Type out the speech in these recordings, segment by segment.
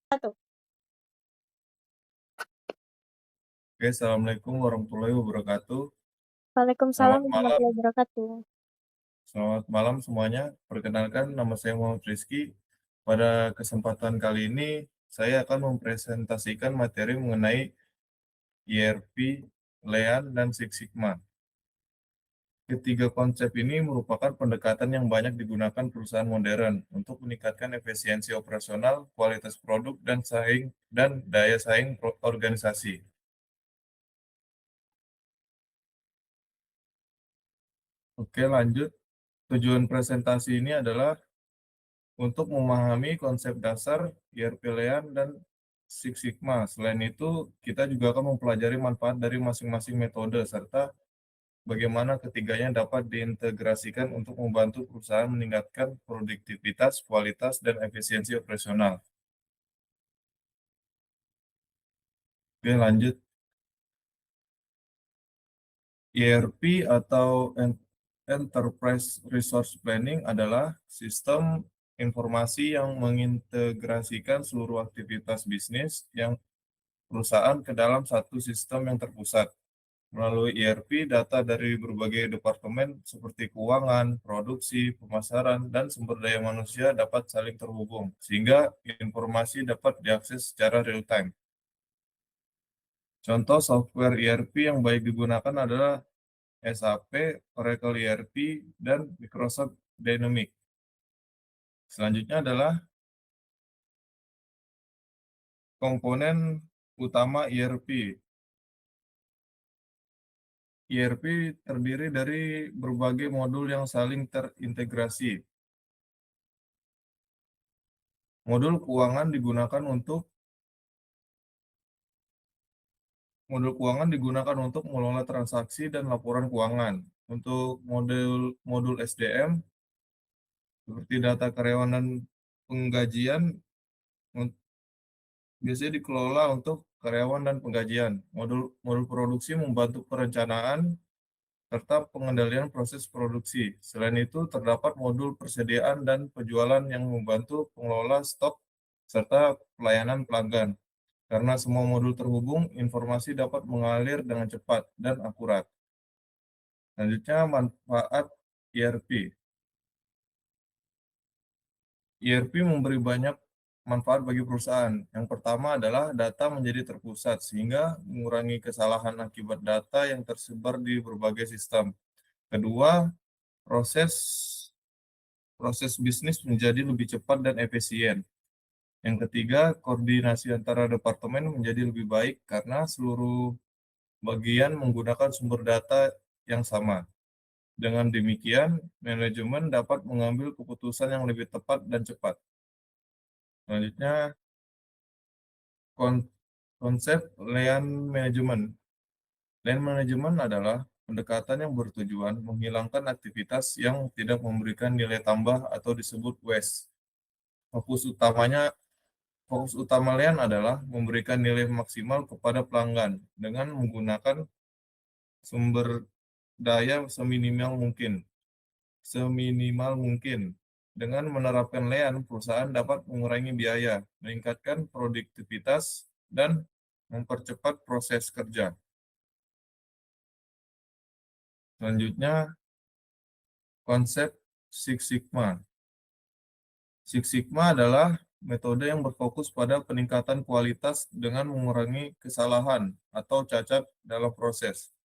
Satu. Oke, Assalamualaikum warahmatullahi wabarakatuh. Waalaikumsalam Selamat malam, warahmatullahi wabarakatuh. selamat malam semuanya. Perkenalkan, nama saya Muhammad Rizky. Pada kesempatan kali ini, saya akan mempresentasikan materi mengenai ERP, Lean, dan Six Sigma. Ketiga konsep ini merupakan pendekatan yang banyak digunakan perusahaan modern untuk meningkatkan efisiensi operasional, kualitas produk, dan daya saing organisasi. Oke, lanjut. Tujuan presentasi ini adalah untuk memahami konsep dasar IRP-LEAN dan Six Sigma. Selain itu, kita juga akan mempelajari manfaat dari masing-masing metode, serta bagaimana ketiganya dapat diintegrasikan untuk membantu perusahaan meningkatkan produktivitas, kualitas, dan efisiensi operasional. Oke, lanjut. ERP atau Enterprise Resource Planning adalah sistem informasi yang mengintegrasikan seluruh aktivitas bisnis yang perusahaan ke dalam satu sistem yang terpusat. Melalui ERP, data dari berbagai departemen seperti keuangan, produksi, pemasaran, dan sumber daya manusia dapat saling terhubung, sehingga informasi dapat diakses secara real-time. Contoh software ERP yang baik digunakan adalah SAP, Oracle ERP, dan Microsoft Dynamics. Selanjutnya adalah komponen utama ERP. ERP terdiri dari berbagai modul yang saling terintegrasi. Modul keuangan digunakan untuk mengelola transaksi dan laporan keuangan. Untuk modul SDM seperti data karyawan dan penggajian biasanya dikelola untuk karyawan dan penggajian. Modul modul produksi membantu perencanaan serta pengendalian proses produksi. Selain itu, terdapat modul persediaan dan penjualan yang membantu pengelola stok serta pelayanan pelanggan. Karena semua modul terhubung, informasi dapat mengalir dengan cepat dan akurat. Selanjutnya, manfaat ERP. ERP memberi banyak manfaat bagi perusahaan. Yang pertama adalah data menjadi terpusat, sehingga mengurangi kesalahan akibat data yang tersebar di berbagai sistem. Kedua, proses proses bisnis menjadi lebih cepat dan efisien. Yang ketiga, koordinasi antara departemen menjadi lebih baik karena seluruh bagian menggunakan sumber data yang sama. Dengan demikian, manajemen dapat mengambil keputusan yang lebih tepat dan cepat. Selanjutnya, konsep Lean Management. Lean Management adalah pendekatan yang bertujuan menghilangkan aktivitas yang tidak memberikan nilai tambah atau disebut waste. Fokus utamanya Fokus utama Lean adalah memberikan nilai maksimal kepada pelanggan dengan menggunakan sumber daya seminimal mungkin. Dengan menerapkan Lean, perusahaan dapat mengurangi biaya, meningkatkan produktivitas, dan mempercepat proses kerja. Selanjutnya, konsep Six Sigma. Six Sigma adalah metode yang berfokus pada peningkatan kualitas dengan mengurangi kesalahan atau cacat dalam proses.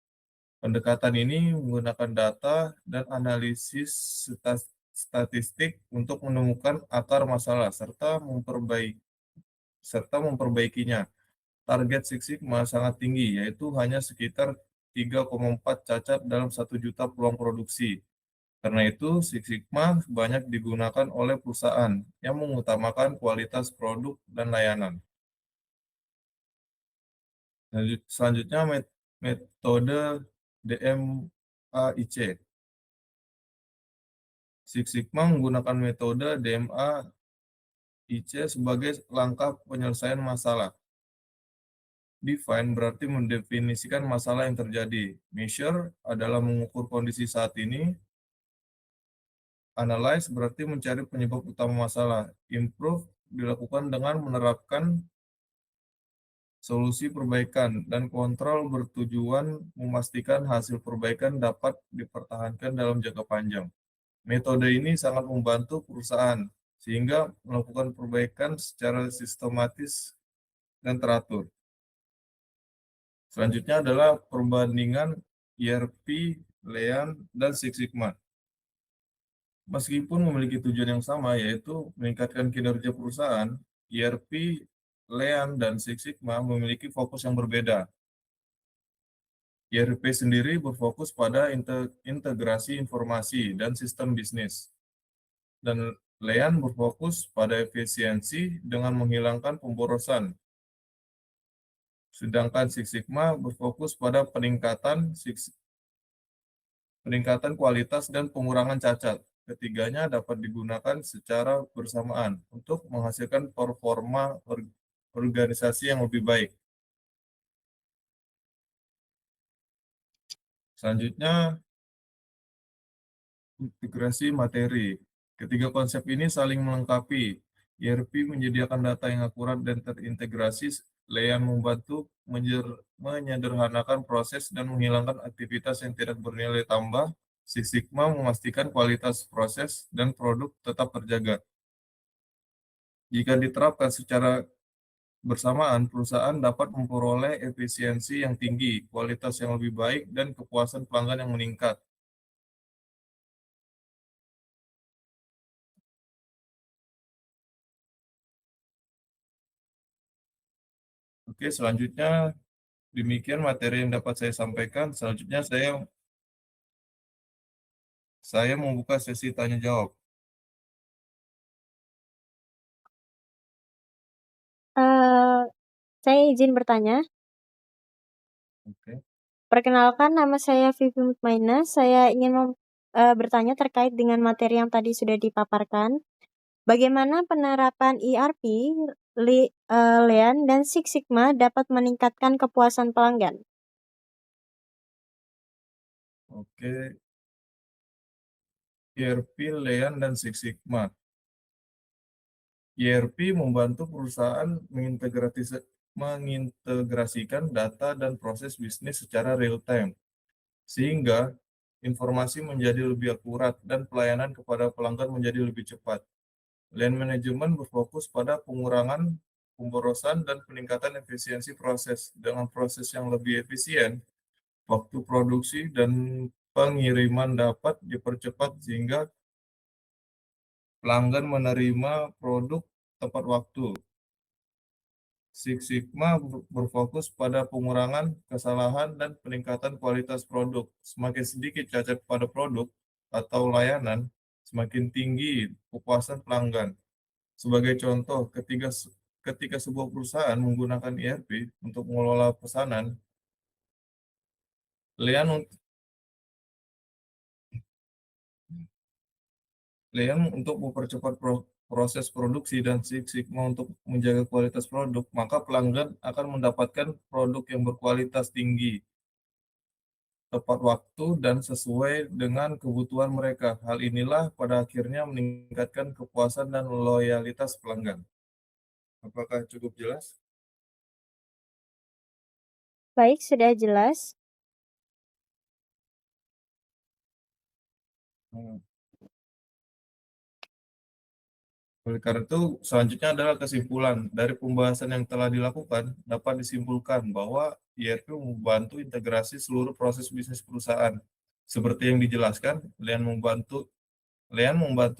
Pendekatan ini menggunakan data dan analisis statistik untuk menemukan akar masalah serta memperbaikinya. Target Six Sigma sangat tinggi, yaitu hanya sekitar 3,4 cacat dalam 1 juta peluang produksi. Karena itu, Six Sigma banyak digunakan oleh perusahaan yang mengutamakan kualitas produk dan layanan. Selanjutnya, metode DMAIC. Six Sigma menggunakan metode DMAIC sebagai langkah penyelesaian masalah. Define berarti mendefinisikan masalah yang terjadi. Measure adalah mengukur kondisi saat ini. Analyze berarti mencari penyebab utama masalah. Improve dilakukan dengan menerapkan solusi perbaikan dan kontrol bertujuan memastikan hasil perbaikan dapat dipertahankan dalam jangka panjang. Metode ini sangat membantu perusahaan sehingga melakukan perbaikan secara sistematis dan teratur. Selanjutnya adalah perbandingan ERP, Lean, dan Six Sigma. Meskipun memiliki tujuan yang sama, yaitu meningkatkan kinerja perusahaan, ERP, Lean, dan Six Sigma memiliki fokus yang berbeda. ERP sendiri berfokus pada integrasi informasi dan sistem bisnis, dan Lean berfokus pada efisiensi dengan menghilangkan pemborosan. Sedangkan Six Sigma berfokus pada peningkatan kualitas dan pengurangan cacat. Ketiganya dapat digunakan secara bersamaan untuk menghasilkan performa organisasi yang lebih baik. Selanjutnya, integrasi materi. Ketiga konsep ini saling melengkapi. ERP menyediakan data yang akurat dan terintegrasi, Lean membantu menyederhanakan proses dan menghilangkan aktivitas yang tidak bernilai tambah. Six Sigma memastikan kualitas proses dan produk tetap terjaga. Jika diterapkan secara bersamaan, perusahaan dapat memperoleh efisiensi yang tinggi, kualitas yang lebih baik, dan kepuasan pelanggan yang meningkat. Oke, selanjutnya demikian materi yang dapat saya sampaikan. Selanjutnya saya membuka sesi tanya jawab. Eh, saya izin bertanya. Oke. Perkenalkan, nama saya Vivi Mutmaina. Saya ingin bertanya terkait dengan materi yang tadi sudah dipaparkan. Bagaimana penerapan ERP, Lean, dan Six Sigma dapat meningkatkan kepuasan pelanggan? Oke, ERP, Lean, dan Six Sigma. ERP membantu perusahaan mengintegrasikan data dan proses bisnis secara real time, sehingga informasi menjadi lebih akurat dan pelayanan kepada pelanggan menjadi lebih cepat. Land management berfokus pada pengurangan pemborosan dan peningkatan efisiensi proses. Dengan proses yang lebih efisien, waktu produksi dan pengiriman dapat dipercepat sehingga pelanggan menerima produk tepat waktu. Six Sigma berfokus pada pengurangan kesalahan dan peningkatan kualitas produk. Semakin sedikit cacat pada produk atau layanan, semakin tinggi kepuasan pelanggan. Sebagai contoh, ketika sebuah perusahaan menggunakan ERP untuk mengelola pesanan, Lean, untuk mempercepat proses produksi dan Six Sigma untuk menjaga kualitas produk, maka pelanggan akan mendapatkan produk yang berkualitas tinggi, tepat waktu, dan sesuai dengan kebutuhan mereka. Hal inilah pada akhirnya meningkatkan kepuasan dan loyalitas pelanggan. Apakah cukup jelas? Baik, sudah jelas. Hmm. Oleh karena itu, selanjutnya adalah kesimpulan. Dari pembahasan yang telah dilakukan, dapat disimpulkan bahwa ERP membantu integrasi seluruh proses bisnis perusahaan. Seperti yang dijelaskan, Lean membantu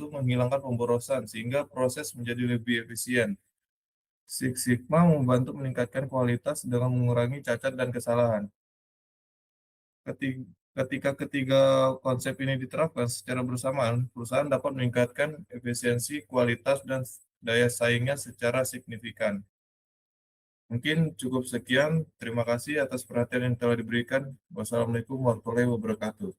menghilangkan pemborosan sehingga proses menjadi lebih efisien. Six Sigma membantu meningkatkan kualitas dengan mengurangi cacat dan kesalahan. Ketika ketiga konsep ini diterapkan secara bersamaan, perusahaan dapat meningkatkan efisiensi, kualitas, dan daya saingnya secara signifikan. Mungkin cukup sekian. Terima kasih atas perhatian yang telah diberikan. Wassalamualaikum warahmatullahi wabarakatuh.